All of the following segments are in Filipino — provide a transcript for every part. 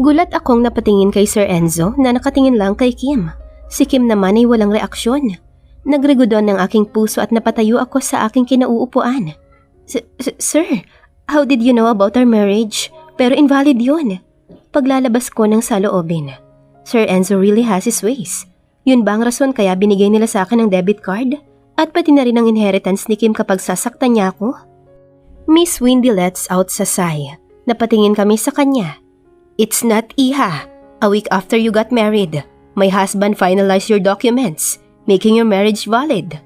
Gulat akong napatingin kay Sir Enzo na nakatingin lang kay Kim. Si Kim naman ay walang reaksyon. Nagregodon ng aking puso at napatayo ako sa aking kinauupuan. Sir, how did you know about our marriage? Pero invalid yun. Paglalabas ko ng saloobin. Sir Enzo really has his ways. Yun ba ang rason kaya binigay nila sa akin ng debit card? At pati na rin ang inheritance ni Kim kapag sasaktan niya ako? Miss Wendy lets out sa sigh. Napatingin kami sa kanya. It's not, Iha. A week after you got married, my husband finalized your documents, making your marriage valid.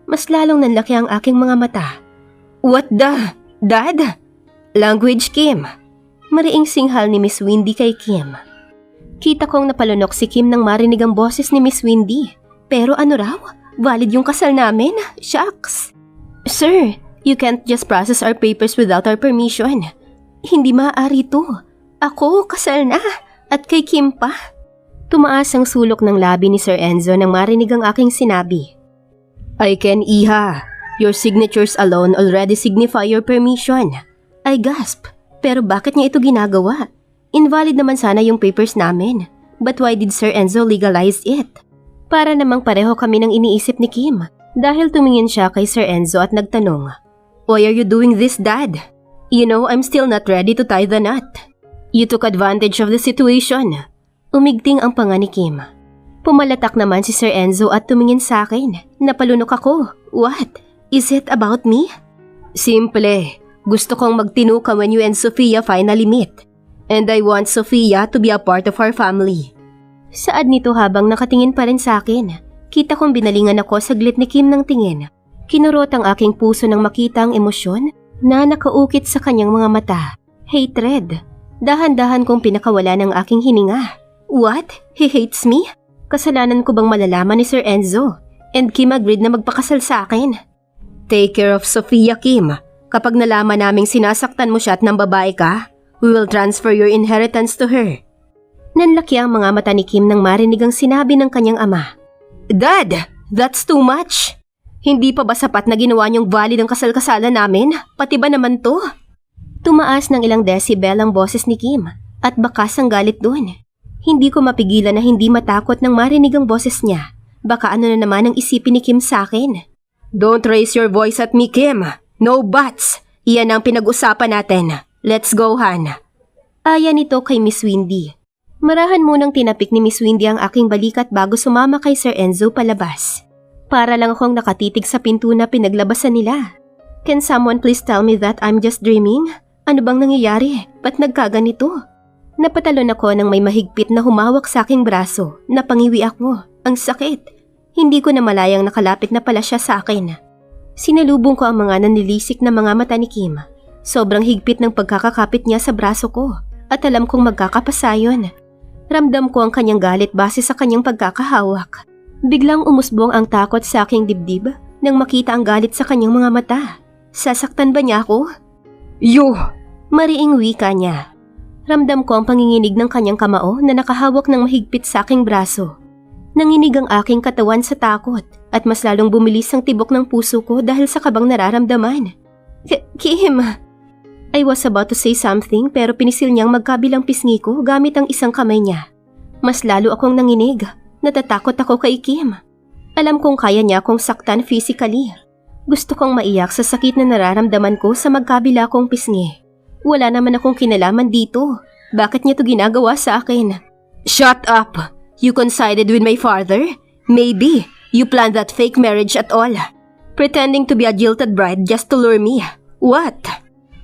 Mas lalong nanlaki ang aking mga mata. What the? Dad? Language, Kim. Mariing singhal ni Miss Wendy kay Kim. Kita kong napalunok si Kim nang marinig ang boses ni Miss Wendy. Pero ano raw? Valid yung kasal namin? Shucks. Sir, you can't just process our papers without our permission. Hindi maaari to. Ako, kasal na. At kay Kim pa. Tumaas ang sulok ng labi ni Sir Enzo nang marinig ang aking sinabi. I can, Iha. Your signatures alone already signify your permission. I gasp. Pero bakit niya ito ginagawa? Invalid naman sana yung papers namin. But why did Sir Enzo legalize it? Para namang pareho kami ng iniisip ni Kim. Dahil tumingin siya kay Sir Enzo at nagtanong, Why are you doing this, Dad? You know I'm still not ready to tie the knot. You took advantage of the situation. Umigting ang panga ni Kim. Pumalatak naman si Sir Enzo at tumingin sa akin. Napalunok ako. What? Is it about me? Simple. Gusto kong magtinuka when you and Sofia finally meet. And I want Sofia to be a part of our family. Saad nito habang nakatingin pa rin sa akin. Kita kong binalingan ako saglit ni Kim ng tingin. Kinurot ang aking puso nang makita ang emosyon na nakaukit sa kanyang mga mata. Hatred. Dahan-dahan kong pinakawala ng aking hininga. What? He hates me? Kasalanan ko bang malalaman ni Sir Enzo? And Kim agreed na magpakasal sa akin. Take care of Sofia, Kim. Kapag nalaman naming sinasaktan mo siya at ng babae ka, we will transfer your inheritance to her. Nanlaki ang mga mata ni Kim nang marinig ang sinabi ng kanyang ama. Dad, that's too much. Hindi pa ba sapat na ginawa niyong valid ang kasal-kasalan namin? Pati ba naman to? Tumaas ng ilang decibel ang boses ni Kim at bakas ang galit doon. Hindi ko mapigilan na hindi matakot nang marinig ang boses niya. Baka ano na naman ang isipin ni Kim sa akin. Don't raise your voice at me, Kim. No buts. Iyan ang pinag-usapan natin. Let's go, Han. Aya nito kay Miss Wendy. Marahan munang tinapik ni Miss Wendy ang aking balikat bago sumama kay Sir Enzo palabas. Para lang akong nakatitig sa pinto na pinaglabasan nila. Can someone please tell me that I'm just dreaming? Ano bang nangyayari? Ba't nagkaganito? Napatalon ako nang may mahigpit na humawak sa aking braso. Napangiwi ako. Ang sakit. Hindi ko na malayang nakalapit na pala siya sa akin. Sinalubong ko ang mga nanilisik na mga mata ni Kim. Sobrang higpit ng pagkakakapit niya sa braso ko at alam kong magkakapasayon. Ramdam ko ang kanyang galit base sa kanyang pagkakahawak. Biglang umusbong ang takot sa aking dibdib nang makita ang galit sa kanyang mga mata. Sasaktan ba niya ako? Yo! Mariing wika niya. Ramdam ko ang panginginig ng kanyang kamao na nakahawak ng mahigpit sa aking braso. Nanginig ang aking katawan sa takot at mas lalong bumilis ang tibok ng puso ko dahil sa kabang nararamdaman. Kim! I was about to say something pero pinisil niyang magkabilang pisngi ko gamit ang isang kamay niya. Mas lalo akong nanginig. Natatakot ako kay Kim. Alam kong kaya niya akong saktan physically. Gusto kong maiyak sa sakit na nararamdaman ko sa magkabila kong pisngi. Wala naman akong kinalaman dito. Bakit niya to ginagawa sa akin? Shut up! You coincided with my father? Maybe you planned that fake marriage at all. Pretending to be a jilted bride just to lure me. What?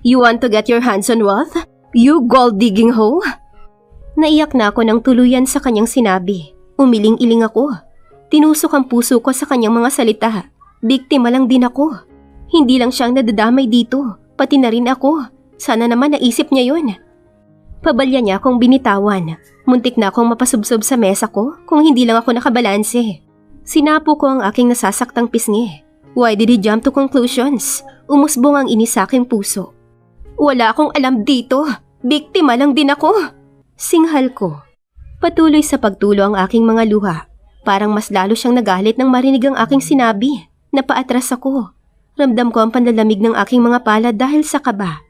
You want to get your hands on wealth? You gold-digging hoe? Naiyak na ako ng tuluyan sa kanyang sinabi. Umiling-iling ako. Tinusok ang puso ko sa kanyang mga salita. Biktima lang din ako. Hindi lang siyang nadadamay dito, pati na rin ako. Sana naman naisip niya yun. Pabalya niya akong binitawan. Muntik na akong mapasubsob sa mesa ko kung hindi lang ako nakabalanse. Sinapo ko ang aking nasasaktang pisngi. Why did he jump to conclusions? Umusbong ang inis sa aking puso. Wala akong alam dito. Biktima lang din ako. Singhal ko. Patuloy sa pagtulo ang aking mga luha. Parang mas lalo siyang nagalit nang marinig ang aking sinabi. Napaatras ako. Ramdam ko ang panlalamig ng aking mga palad dahil sa kaba.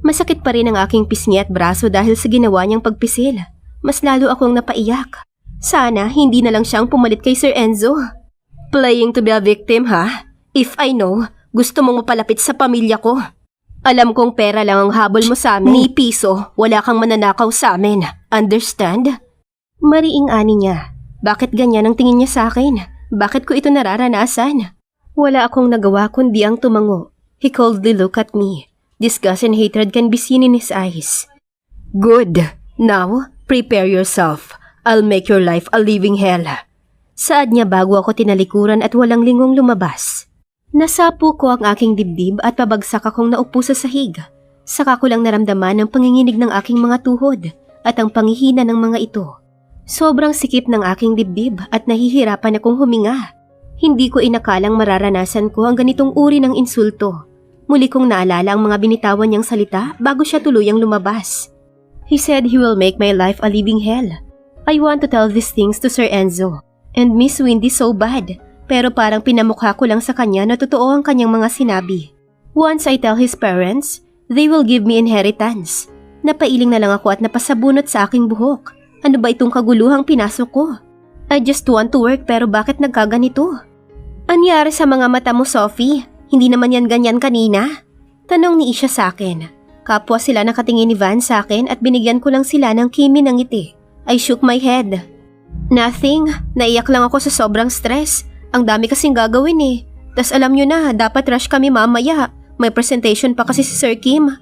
Masakit pa rin ang aking pisngi at braso dahil sa ginawa niyang pagpisil. Mas lalo akong napaiyak. Sana hindi na lang siyang pumalit kay Sir Enzo. Playing to be a victim, ha? If I know, gusto mong mapalapit sa pamilya ko. Alam kong pera lang ang habol mo sa amin. Ni piso, wala kang mananakaw sa amin. Understand? Mariing ani niya. Bakit ganyan ang tingin niya sa akin? Bakit ko ito nararanasan? Wala akong nagawa kundi ang tumango. He coldly looked at me. Disgust and hatred can be seen in his eyes. Good. Now, prepare yourself. I'll make your life a living hell. Saad niya bago ako tinalikuran at walang lingong lumabas. Nasapo ko ang aking dibdib at pabagsak akong naupo sa sahig. Saka ko lang naramdaman ang panginginig ng aking mga tuhod at ang panghihina ng mga ito. Sobrang sikip ng aking dibdib at nahihirapan akong huminga. Hindi ko inakalang mararanasan ko ang ganitong uri ng insulto. Muli kong naalala ang mga binitawan niyang salita bago siya tuluyang lumabas. He said he will make my life a living hell. I want to tell these things to Sir Enzo and Miss Wendy so bad, pero parang pinamukha ko lang sa kanya na totoo ang kanyang mga sinabi. Once I tell his parents, they will give me inheritance. Napailing na lang ako at napasabunot sa aking buhok. Ano ba itong kaguluhang pinasok ko? I just want to work pero bakit nagkaganito? Anyari sa mga mata mo, Sophie? Hindi naman yan ganyan kanina? Tanong ni Isha sa akin. Kapwa sila nakatingin ni Van sa akin at binigyan ko lang sila ng kimi ng ngiti. I shook my head. Nothing. Naiyak lang ako sa sobrang stress. Ang dami kasing gagawin eh. Tas alam nyo na, dapat rush kami mamaya. May presentation pa kasi si Sir Kim.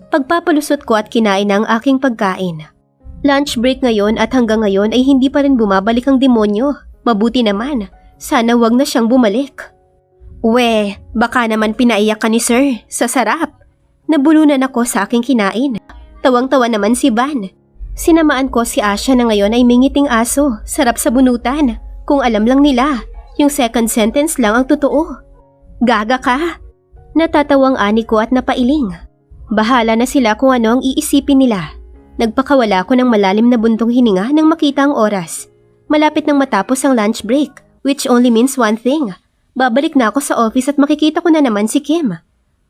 Pagpapalusot ko at kinain ang aking pagkain. Lunch break ngayon at hanggang ngayon ay hindi pa rin bumabalik ang demonyo. Mabuti naman. Sana wag na siyang bumalik. We, baka naman pinaiyak ka ni Sir. Sa sarap. Nabulunan ako sa aking kinain. Tawang-tawa naman si Van. Sinamaan ko si Asha na ngayon ay mingiting aso. Sarap sa bunutan. Kung alam lang nila, yung second sentence lang ang totoo. Gaga ka? Natatawang ani ko at napailing. Bahala na sila kung ano ang iisipin nila. Nagpakawala ko ng malalim na buntong hininga nang makita ang oras. Malapit nang matapos ang lunch break, which only means one thing. Babalik na ako sa office at makikita ko na naman si Kim.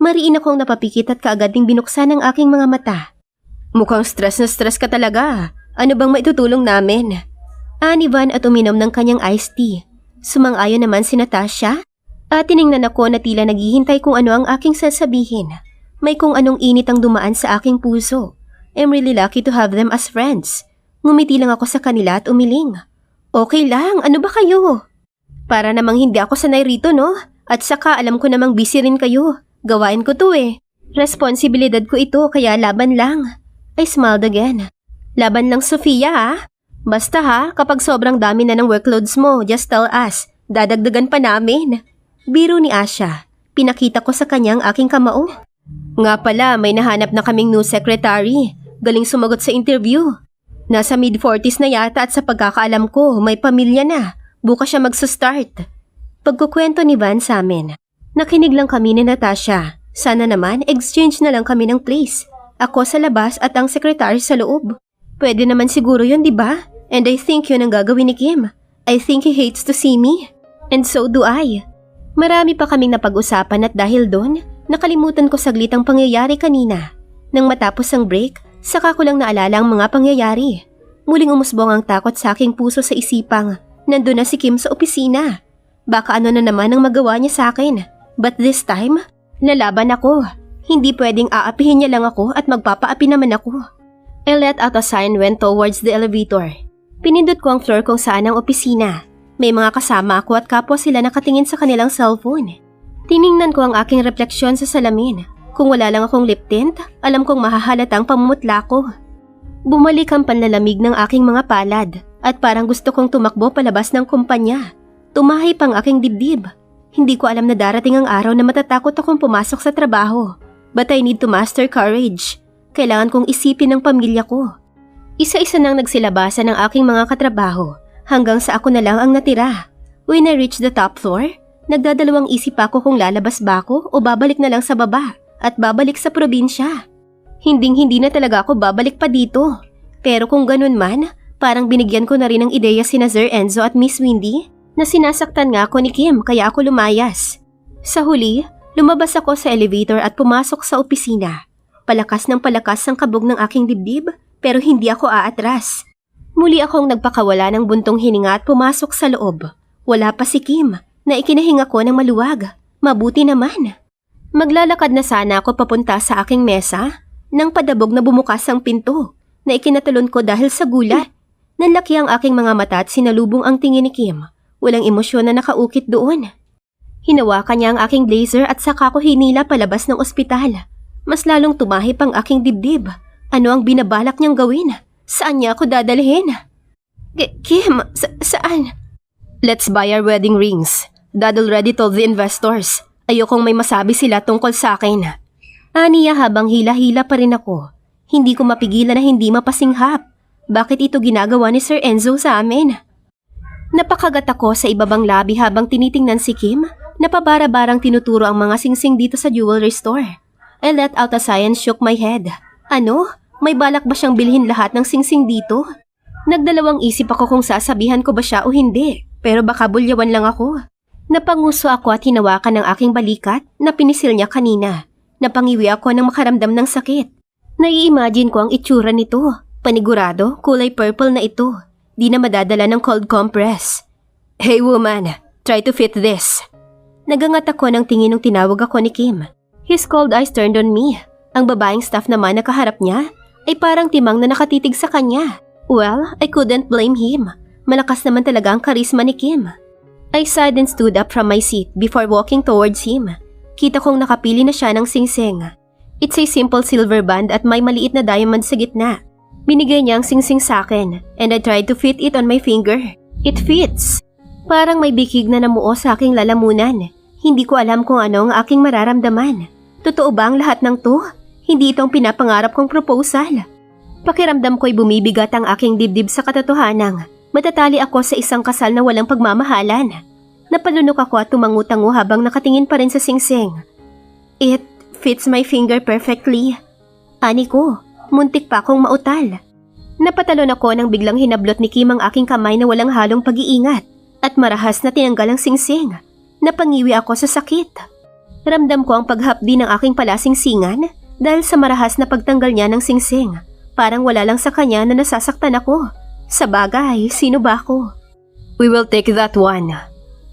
Mariin akong napapikit at kaagad ding binuksan ang aking mga mata. Mukhang stress na stress ka talaga. Ano bang maitutulong namin? Ani Van at uminom ng kanyang iced tea. Sumang-ayon naman si Natasha. At tiningnan ako na tila naghihintay kung ano ang aking sasabihin. May kung anong init ang dumaan sa aking puso. I'm really lucky to have them as friends. Ngumiti lang ako sa kanila at umiling. Okay lang, ano ba kayo? Para namang hindi ako sanay rito, no? At saka alam ko namang busy rin kayo. Gawain ko to eh. Responsibilidad ko ito kaya laban lang. I smiled again. Laban lang, Sofia, ha? Basta ha, kapag sobrang dami na ng workloads mo, just tell us. Dadagdagan pa namin. Biro ni Asha. Pinakita ko sa kanyang aking kamao. Nga pala, may nahanap na kaming new secretary. Galing sumagot sa interview. Nasa mid-40s na yata at sa pagkakaalam ko, may pamilya na. Bukas siya magsa-start. Pagkukwento ni Van sa amin. Nakinig lang kami ni Natasha. Sana naman, exchange na lang kami ng place. Ako sa labas at ang secretary sa loob. Pwede naman siguro yun, di ba? And I think yun ang gagawin ni Kim. I think he hates to see me. And so do I. Marami pa kaming napag-usapan at dahil doon, nakalimutan ko saglit ang pangyayari kanina. Nang matapos ang break, saka ko lang naalala ang mga pangyayari. Muling umusbong ang takot sa aking puso sa isipang, nandun na si Kim sa opisina. Baka ano na naman ang magawa niya sa akin. But this time, lalaban ako. Hindi pwedeng aapihin niya lang ako at magpapaapi naman ako. I let out a sign and went towards the elevator. Pinindot ko ang floor kung saan ang opisina. May mga kasama ako at kapwa sila nakatingin sa kanilang cellphone. Tiningnan ko ang aking refleksyon sa salamin. Kung wala lang akong lip tint, alam kong mahahalatang pamumutla ko. Bumalik ang panlalamig ng aking mga palad at parang gusto kong tumakbo palabas ng kumpanya. Tumahay pang aking dibdib. Hindi ko alam na darating ang araw na matatakot akong pumasok sa trabaho. But I need to master courage. Kailangan kong isipin ang pamilya ko. Isa-isa nang nagsilabasan ng aking mga katrabaho hanggang sa ako na lang ang natira. When I reached the top floor, nagdadalawang isip ako kung lalabas ba ako o babalik na lang sa baba at babalik sa probinsya. Hinding-hindi na talaga ako babalik pa dito. Pero kung ganun man, parang binigyan ko na rin ng ideya sina Sir Enzo at Miss Wendy na sinasaktan nga ako ni Kim kaya ako lumayas. Sa huli, lumabas ako sa elevator at pumasok sa opisina. Palakas ng palakas ang kabog ng aking dibdib, pero hindi ako aatras. Muli akong nagpakawala ng buntong hininga at pumasok sa loob. Wala pa si Kim, na ikinahinga ko ng maluwag. Mabuti naman. Maglalakad na sana ako papunta sa aking mesa, nang padabog na bumukas ang pinto, na ikinatulon ko dahil sa gulat. Nanlaki ang aking mga mata at sinalubong ang tingin ni Kim. Walang emosyon na nakaukit doon. Hinawakan niya ang aking blazer at saka ko hinila palabas ng ospital. Mas lalong tumahip ang aking dibdib. Ano ang binabalak niyang gawin? Saan niya ako dadalhin? Kim, saan? Let's buy our wedding rings. Dad already told the investors. Ayokong may masabi sila tungkol sa akin. Aniya habang hila-hila pa rin ako. Hindi ko mapigilan na hindi mapasinghap. Bakit ito ginagawa ni Sir Enzo sa amin? Napakagat ako sa ibabang labi habang tinitingnan si Kim na pabara-barang tinuturo ang mga singsing dito sa jewelry store. I let out a sigh and shook my head. Ano? May balak ba siyang bilhin lahat ng singsing dito? Nagdalawang isip ako kung sasabihan ko ba siya o hindi, pero baka bulyawan lang ako. Napanguso ako at hinawakan ng aking balikat na pinisil niya kanina. Napangiwi ako nang makaramdam ng sakit. Nai-imagine ko ang itsura nito. Panigurado, kulay purple na ito. Di na madadala ng cold compress. Hey woman, try to fit this. Nagangat ako ng tingin nung tinawag ako ni Kim. His cold eyes turned on me. Ang babaeng staff naman na kaharap niya ay parang timang na nakatitig sa kanya. Well, I couldn't blame him. Malakas naman talaga ang karisma ni Kim. I sighed and stood up from my seat before walking towards him. Kita kong nakapili na siya ng singsing. It's a simple silver band at may maliit na diamond sa gitna. Binigay niya ang singsing sa akin and I tried to fit it on my finger. It fits. Parang may bikig na namuo sa aking lalamunan. Hindi ko alam kung ano ang aking mararamdaman. Totoo ba ang lahat ng to? Hindi itong pinapangarap kong proposal. Pakiramdam ko'y bumibigat ang aking dibdib sa katotohanang. Matatali ako sa isang kasal na walang pagmamahalan. Napalunok ako at tumangu-tango habang nakatingin pa rin sa singsing. It fits my finger perfectly. Ani ko. Muntik pa akong mautal. Napatalon ako nang biglang hinablot ni Kim ang aking kamay na walang halong pag-iingat at marahas na tinanggal ang singsing. Napangiwi ako sa sakit. Ramdam ko ang paghapdi ng aking palasingsingan dahil sa marahas na pagtanggal niya ng singsing. Parang wala lang sa kanya na nasasaktan ako. Sa bagay, sino ba ako? We will take that one.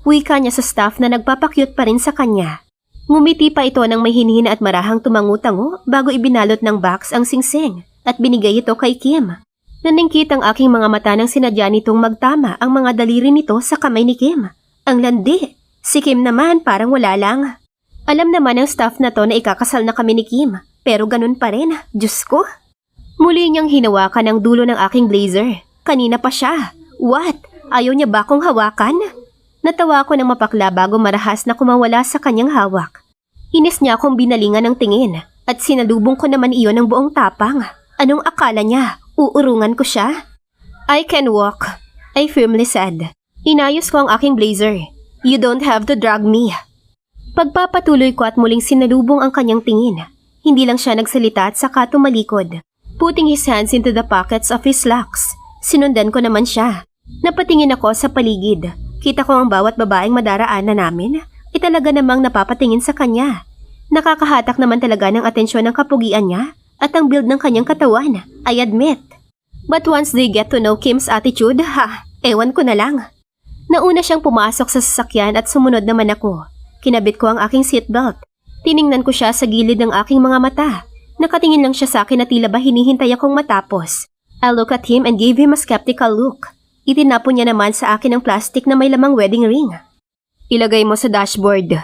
Wika niya sa staff na nagpapakyut pa rin sa kanya. Ngumiti pa ito ng may hinihina at marahang tumangu-tango bago ibinalot ng box ang singsing at binigay ito kay Kim. Naningkit ang aking mga mata nang sinadya nitong magtama ang mga daliri nito sa kamay ni Kim. Ang landi. Si Kim naman parang wala lang. Alam naman ng staff na to na ikakasal na kami ni Kim, pero ganun pa rin. Diyos ko. Muli niyang hinawakan ang dulo ng aking blazer. Kanina pa siya. What? Ayaw niya ba akong hawakan? Natawa ako ng mapakla bago marahas na kumawala sa kanyang hawak. Inis niya akong binalingan ng tingin at sinalubong ko naman iyon ng buong tapang. Anong akala niya? Uurungan ko siya? I can walk, I firmly said. Inayos ko ang aking blazer. You don't have to drag me. Pagpapatuloy ko at muling sinalubong ang kanyang tingin. Hindi lang siya nagsalita at saka tumalikod. Putting his hands into the pockets of his slacks. Sinundan ko naman siya. Napatingin ako sa paligid. Kita ko ang bawat babaeng madaraanan namin ay talaga namang napapatingin sa kanya. Nakakahatak naman talaga ng atensyon ng kapugian niya at ang build ng kanyang katawan, I admit. But once they get to know Kim's attitude, ewan ko na lang. Nauna siyang pumasok sa sasakyan at sumunod naman ako. Kinabit ko ang aking seatbelt. Tiningnan ko siya sa gilid ng aking mga mata. Nakatingin lang siya sa akin na tila ba hinihintay akong matapos. I looked at him and gave him a skeptical look. Itinapon niya naman sa akin ang plastic na may lamang wedding ring. Ilagay mo sa dashboard.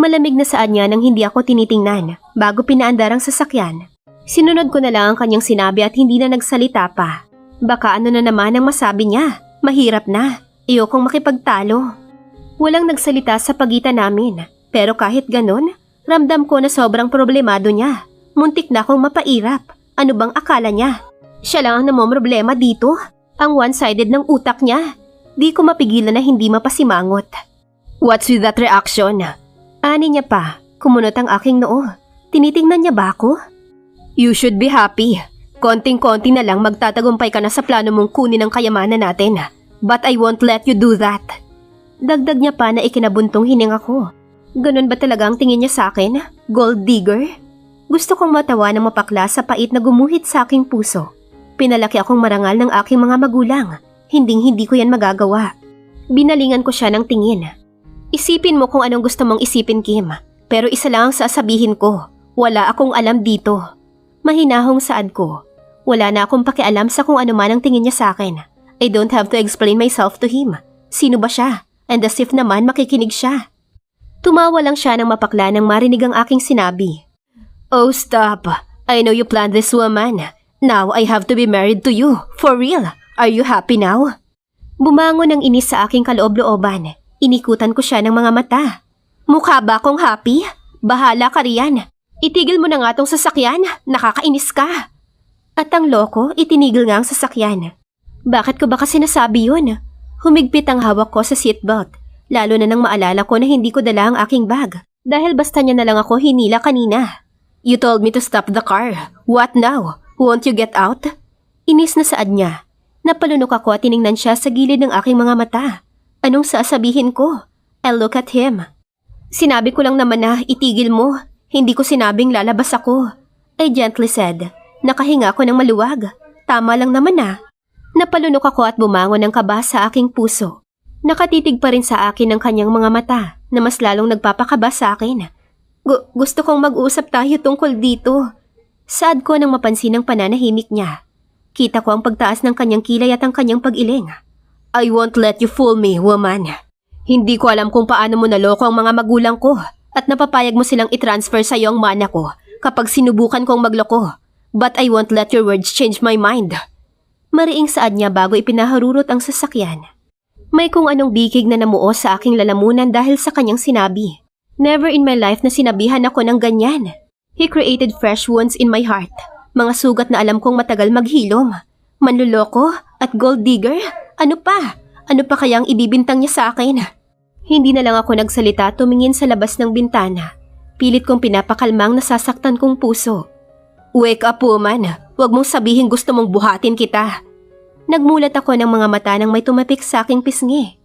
Malamig na saan niya nang hindi ako tinitingnan bago pinaandar ang sasakyan. Sinunod ko na lang ang kanyang sinabi at hindi na nagsalita pa. Baka ano na naman ang masabi niya. Mahirap na. Ayokong makipagtalo. Walang nagsalita sa pagitan namin. Pero kahit ganun, ramdam ko na sobrang problemado niya. Muntik na akong mapairap. Ano bang akala niya? Siya lang ang namomroblema dito. Ang one-sided ng utak niya. Di ko mapigilan na hindi mapasimangot. What's with that reaction? Ani niya pa. Kumunot ang aking noo. Tinitingnan niya ba ako? You should be happy. Konting-konti na lang magtatagumpay ka na sa plano mong kunin ang kayamanan natin. But I won't let you do that. Dagdag niya pa na ikinabuntong hininga ko. Ganun ba talaga ang tingin niya sa akin? Gold digger? Gusto kong matawa ng mapakla sa pait na gumuhit sa aking puso. Pinalaki akong marangal ng aking mga magulang. Hinding-hindi ko yan magagawa. Binalingan ko siya ng tingin. Isipin mo kung anong gusto mong isipin, Kim. Pero isa lang ang sasabihin ko. Wala akong alam dito. Mahinahong saad ko. Wala na akong pakialam sa kung ano man ang tingin niya sa akin. I don't have to explain myself to him. Sino ba siya? And as if naman makikinig siya. Tumawa lang siya ng mapakla nang marinig ang aking sinabi. Oh, stop. I know you planned this, woman. Now I have to be married to you. For real. Are you happy now? Bumangon ng inis sa aking kaloob-looban. Inikutan ko siya ng mga mata. Mukha ba akong happy? Bahala ka riyan. Itigil mo na nga tong sasakyan. Nakakainis ka. At ang loko, itinigil nga ang sasakyan. Bakit ko ba kasi nasabi yun? Humigpit ang hawak ko sa seatbelt. Lalo na nang maalala ko na hindi ko dala ang aking bag. Dahil basta niya na lang ako hinila kanina. You told me to stop the car. What now? Won't you get out? Inis na saad niya. Napalunok ako at tiningnan siya sa gilid ng aking mga mata. Anong sasabihin ko? I'll look at him. Sinabi ko lang naman na itigil mo. Hindi ko sinabing lalabas ako. I gently said. Nakahinga ako ng maluwag. Tama lang naman na. Napalunok ako at bumangon ng kaba sa aking puso. Nakatitig pa rin sa akin ang kanyang mga mata na mas lalong nagpapakaba sa akin. Gusto kong mag-usap tayo tungkol dito. Saad ko nang mapansin ang pananahimik niya. Kita ko ang pagtaas ng kanyang kilay at ang kanyang pag-iling. I won't let you fool me, woman. Hindi ko alam kung paano mo naloko ang mga magulang ko at napapayag mo silang i-transfer sa iyo ang mana ko kapag sinubukan kong magloko. But I won't let your words change my mind. Mariing saad niya bago ipinaharurot ang sasakyan. May kung anong bikig na namuo sa aking lalamunan dahil sa kanyang sinabi. Never in my life na sinabihan ako ng ganyan. He created fresh wounds in my heart. Mga sugat na alam kong matagal maghilom. Manluloko at gold digger? Ano pa? Ano pa kayang ibibintang niya sa akin? Hindi na lang ako nagsalita tumingin sa labas ng bintana. Pilit kong pinapakalmang nasasaktan kong puso. Wake up, woman. Huwag mong sabihin gusto mong buhatin kita. Nagmulat ako ng mga mata nang may tumapik sa aking pisngi.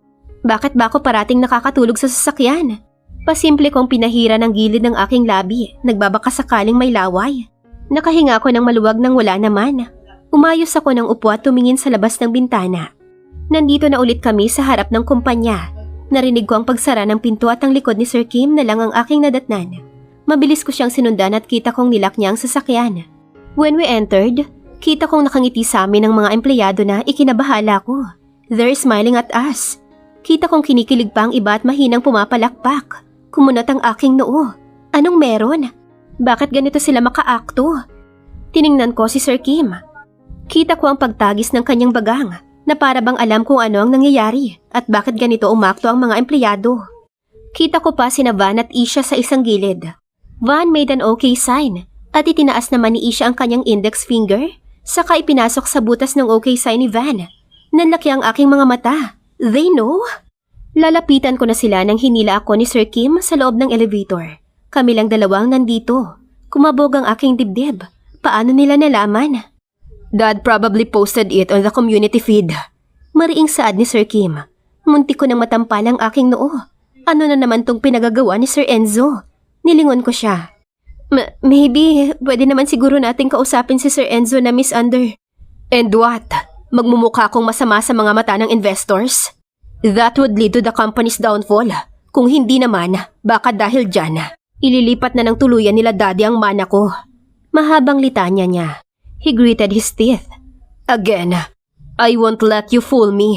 Bakit ba ako parating nakakatulog sa sasakyan? Pasimple kong pinahira ng gilid ng aking labi, nagbabaka sakaling may laway. Nakahinga ako ng maluwag nang wala naman. Umayos ako ng upo at tumingin sa labas ng bintana. Nandito na ulit kami sa harap ng kumpanya. Narinig ko ang pagsara ng pinto at ang likod ni Sir Kim na lang ang aking nadatnan. Mabilis ko siyang sinundan at kita kong nilak niya ang sasakyan. When we entered, kita kong nakangiti sa amin ng mga empleyado na ikinabahala ko. They're smiling at us. Kita kong kinikilig pa ang iba at mahinang pumapalakpak. Kumunot ang aking noo. Anong meron? Bakit ganito sila makaakto? Tiningnan ko si Sir Kim. Kita ko ang pagtagis ng kanyang bagang na para bang alam kung ano ang nangyayari at bakit ganito umakto ang mga empleyado. Kita ko pa sina Van at Isha sa isang gilid. Van made an okay sign at itinaas naman ni Isha ang kanyang index finger saka ipinasok sa butas ng okay sign ni Van. Nanlaki ang aking mga mata. They know? Lalapitan ko na sila nang hinila ako ni Sir Kim sa loob ng elevator. Kami lang dalawang nandito. Kumabog ang aking dibdib. Paano nila nalaman? Dad probably posted it on the community feed. Mariing saad ni Sir Kim. Muntik ko nang matampal ang aking noo. Ano na naman tong pinagagawa ni Sir Enzo? Nilingon ko siya. Maybe, pwede naman siguro nating kausapin si Sir Enzo na Miss Under. And what? Magmumukha akong masama sa mga mata ng investors? That would lead to the company's downfall. Kung hindi naman, baka dahil dyan, ililipat na ng tuluyan nila daddy ang mana ko. Mahabang litanya niya. He gritted his teeth. Again, I won't let you fool me.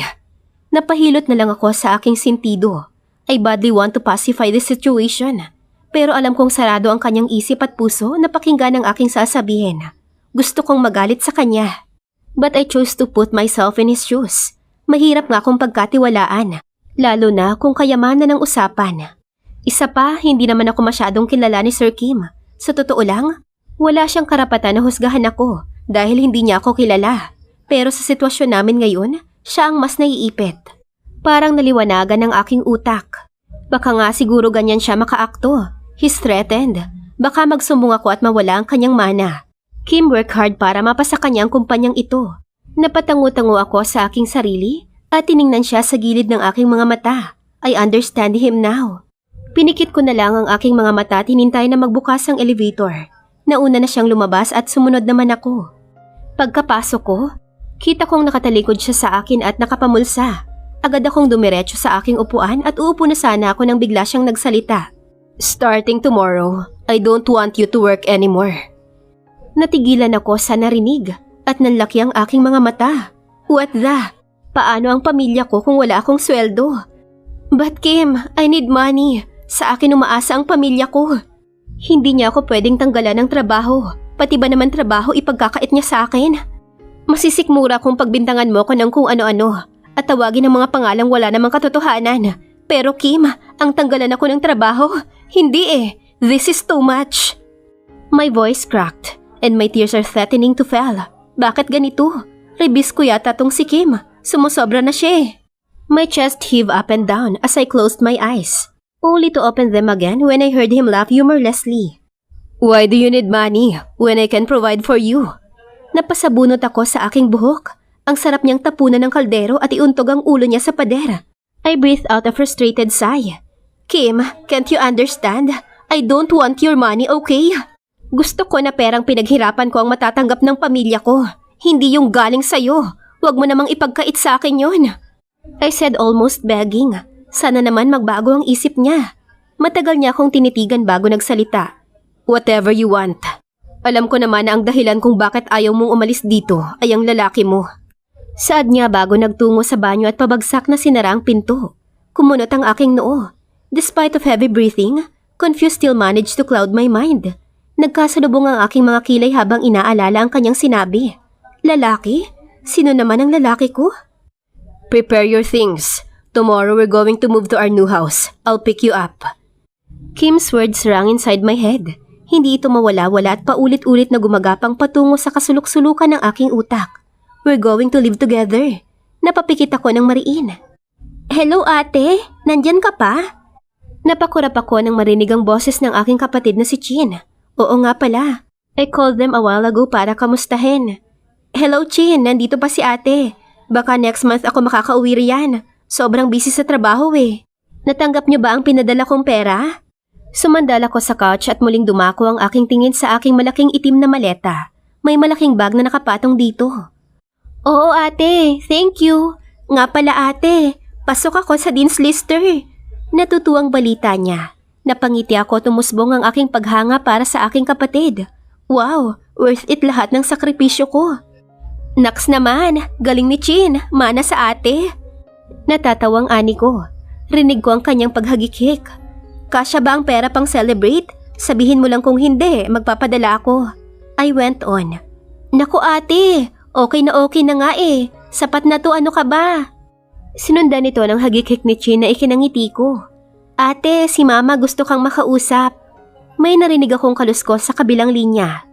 Napahilot na lang ako sa aking sentido. I badly want to pacify the situation. Pero alam kong sarado ang kanyang isip at puso na pakinggan ang aking sasabihin. Gusto kong magalit sa kanya. But I chose to put myself in his shoes. Mahirap nga akong pagkatiwalaan, lalo na kung kayamanan ng usapan. Isa pa, hindi naman ako masyadong kilala ni Sir Kim. Sa totoo lang, wala siyang karapatan na husgahan ako dahil hindi niya ako kilala. Pero sa sitwasyon namin ngayon, siya ang mas naiipit. Parang naliwanagan ng aking utak. Baka nga siguro ganyan siya makaakto. He's threatened. Baka magsumbong ako at mawala ang kanyang mana. Kim worked hard para mapasa kanya ang kumpanyang ito. Napatango-tango ako sa aking sarili at tiningnan siya sa gilid ng aking mga mata. I understand him now. Pinikit ko na lang ang aking mga mata at hinintay na magbukas ang elevator. Nauna na siyang lumabas at sumunod naman ako. Pagkapasok ko, kita kong nakatalikod siya sa akin at nakapamulsa. Agad akong dumiretso sa aking upuan at uupo na sana ako nang bigla siyang nagsalita. Starting tomorrow, I don't want you to work anymore. Natigilan ako sa narinig at nanlaki ang aking mga mata. What the? Paano ang pamilya ko kung wala akong sweldo? But Kim, I need money. Sa akin umaasa ang pamilya ko. Hindi niya ako pwedeng tanggalan ng trabaho. Pati ba naman trabaho ipagkakait niya sa akin? Masisikmura kung pagbintangan mo ko ng kung ano-ano at tawagin ng mga pangalang wala namang katotohanan. Pero Kim, ang tanggalan ako ng trabaho? Hindi eh. This is too much. My voice cracked and my tears are threatening to fall. Bakit ganito? Rebis ko yata tong si Kim. Sumusobra na siya eh. My chest heaved up and down as I closed my eyes, only to open them again when I heard him laugh humorlessly. Why do you need money when I can provide for you? Napasabunot ako sa aking buhok. Ang sarap niyang tapunan ng kaldero at iuntog ang ulo niya sa pader. I breathed out a frustrated sigh. Kim, can't you understand? I don't want your money, okay? Gusto ko na perang pinaghirapan ko ang matatanggap ng pamilya ko. Hindi yung galing sa'yo. Huwag mo namang ipagkait sa akin yun. I said almost begging. Sana naman magbago ang isip niya. Matagal niya akong tinitigan bago nagsalita. Whatever you want. Alam ko naman na ang dahilan kung bakit ayaw mong umalis dito ay ang lalaki mo. Saad niya bago nagtungo sa banyo at pabagsak na sinara ang pinto. Kumunot ang aking noo. Despite of heavy breathing, confused still managed to cloud my mind. Nagkasalubong ang aking mga kilay habang inaalala ang kanyang sinabi. Lalaki? Sino naman ang lalaki ko? Prepare your things. Tomorrow we're going to move to our new house. I'll pick you up. Kim's words rang inside my head. Hindi ito mawala-wala at paulit-ulit na gumagapang patungo sa kasulok-sulukan ng aking utak. We're going to live together. Napapikit ako ng mariin. Hello ate, nandyan ka pa? Napakurap ako nang marinig ang boses ng aking kapatid na si Chin. Oo nga pala. I called them a while ago para kamustahin. Hello Chin, nandito pa si ate. Baka next month ako makakauwi riyan. Sobrang busy sa trabaho eh. Natanggap niyo ba ang pinadala kong pera? Sumandal ako sa couch at muling dumako ang aking tingin sa aking malaking itim na maleta. May malaking bag na nakapatong dito. Oo ate, thank you. Nga pala ate, pasok ako sa Dean's Lister. Natutuwang balita niya. Napangiti ako tumusbong ang aking paghanga para sa aking kapatid. Wow, worth it lahat ng sakripisyo ko. Naks naman, galing ni Chin, mana sa ate. Natatawang ani ko. Rinig ko ang kanyang paghagikik. Kasya ba ang pera pang celebrate? Sabihin mo lang kung hindi, magpapadala ako. I went on. Naku ate, okay na nga eh. Sapat na to, ano ka ba? Sinundan ito ng hagikik ni Chin na ikinangiti ko. Ate, si mama gusto kang makausap. May narinig akong kaluskos sa kabilang linya.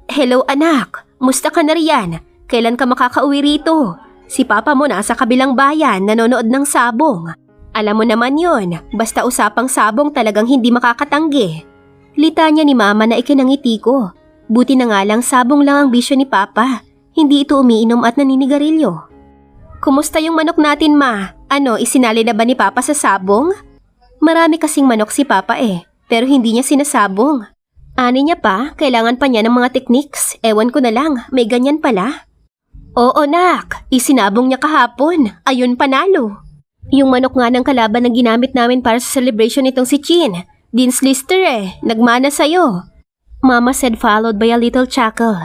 Hello anak, musta ka na riyan? Kailan ka makakauwi rito? Si papa mo nasa kabilang bayan, nanonood ng sabong. Alam mo naman yon, basta usapang sabong talagang hindi makakatanggi. Litanya ni mama na ikinangiti ko. Buti na nga lang sabong lang ang bisyo ni papa. Hindi ito umiinom at naninigarilyo. Kumusta yung manok natin ma? Ano, isinali na ba ni papa sa sabong? Marami kasing manok si papa eh, pero hindi niya sinasabong. Ani niya pa, kailangan pa niya ng mga techniques. Ewan ko na lang, may ganyan pala. Oo nak, isinabong niya kahapon. Ayun panalo. Yung manok nga ng kalaban na ginamit namin para sa celebration nitong si Chin. Dean's Lister eh, nagmana sa'yo. Mama said followed by a little chuckle.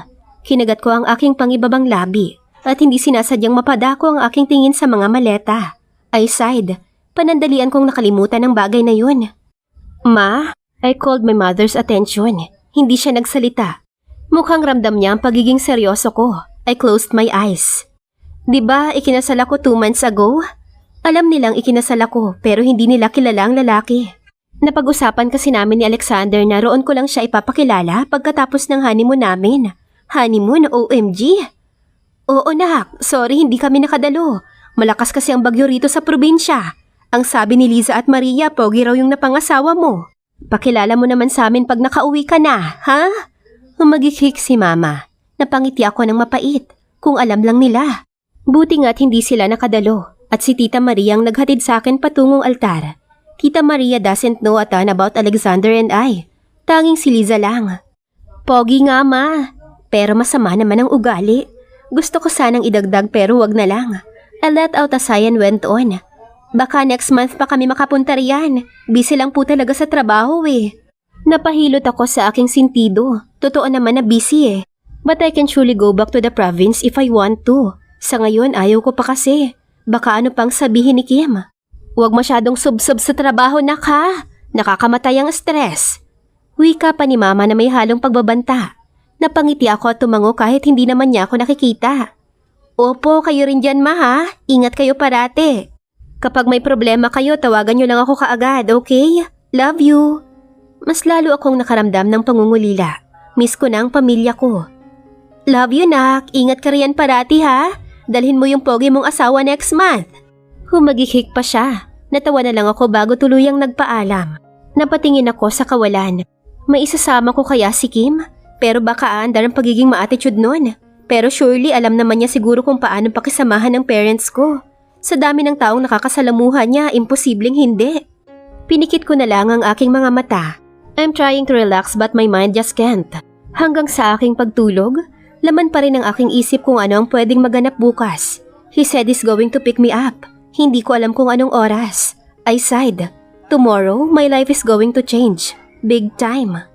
Kinagat ko ang aking pangibabang labi at hindi sinasadyang mapadako ang aking tingin sa mga maleta. I sighed. Panandalian kong nakalimutan ang bagay na yun. Ma, I called my mother's attention. Hindi siya nagsalita. Mukhang ramdam niya ang pagiging seryoso ko. I closed my eyes. Diba ikinasal ako 2 months ago? Alam nilang ikinasal ako pero hindi nila kilala ang lalaki. Napag-usapan kasi namin ni Alexander na roon ko lang siya ipapakilala pagkatapos ng honeymoon namin. Honeymoon, OMG? Oo nak, sorry hindi kami nakadalo. Malakas kasi ang bagyo rito sa probinsya. Ang sabi ni Liza at Maria, pogi raw yung napangasawa mo. Pakilala mo naman sa amin pag nakauwi ka na, ha? Humagikik si mama. Napangiti ako ng mapait, kung alam lang nila. Buti nga't hindi sila nakadalo at si Tita Maria ang naghatid sa akin patungong altar. Tita Maria doesn't know a ton about Alexander and I. Tanging si Liza lang. Pogi nga ma, pero masama naman ang ugali. Gusto ko sanang idagdag pero wag na lang. I let out as Sayan went on. Baka next month pa kami makapunta riyan. Busy lang po talaga sa trabaho eh. Napahilot ako sa aking sintido. Totoo naman na busy eh. But I can surely go back to the province if I want to. Sa ngayon ayaw ko pa kasi. Baka ano pang sabihin ni Kim. Huwag masyadong sub-sub sa trabaho na ka. Nakakamatay ang stress. Wika pa ni Mama na may halong pagbabanta. Napangiti ako at tumango kahit hindi naman niya ako nakikita. Opo, kayo rin dyan ma ha. Ingat kayo parate. Kapag may problema kayo, tawagan niyo lang ako kaagad, okay? Love you. Mas lalo akong nakaramdam ng pangungulila. Miss ko na ang pamilya ko. Love you, nak. Ingat ka riyan parati, ha? Dalhin mo yung pogi mong asawa next month. Humagihik pa siya. Natawa na lang ako bago tuluyang nagpaalam. Napatingin ako sa kawalan. May isasama ko kaya si Kim? Pero baka aandar ang pagiging ma-attitude nun. Pero surely alam naman niya siguro kung paano pakisamahan ng parents ko. Sa dami ng taong nakakasalamuhan niya, imposibleng hindi. Pinikit ko na lang ang aking mga mata. I'm trying to relax but my mind just can't. Hanggang sa aking pagtulog, laman pa rin ang aking isip kung ano ang pwedeng maganap bukas. He said he's going to pick me up. Hindi ko alam kung anong oras. I sighed. Tomorrow, my life is going to change. Big time.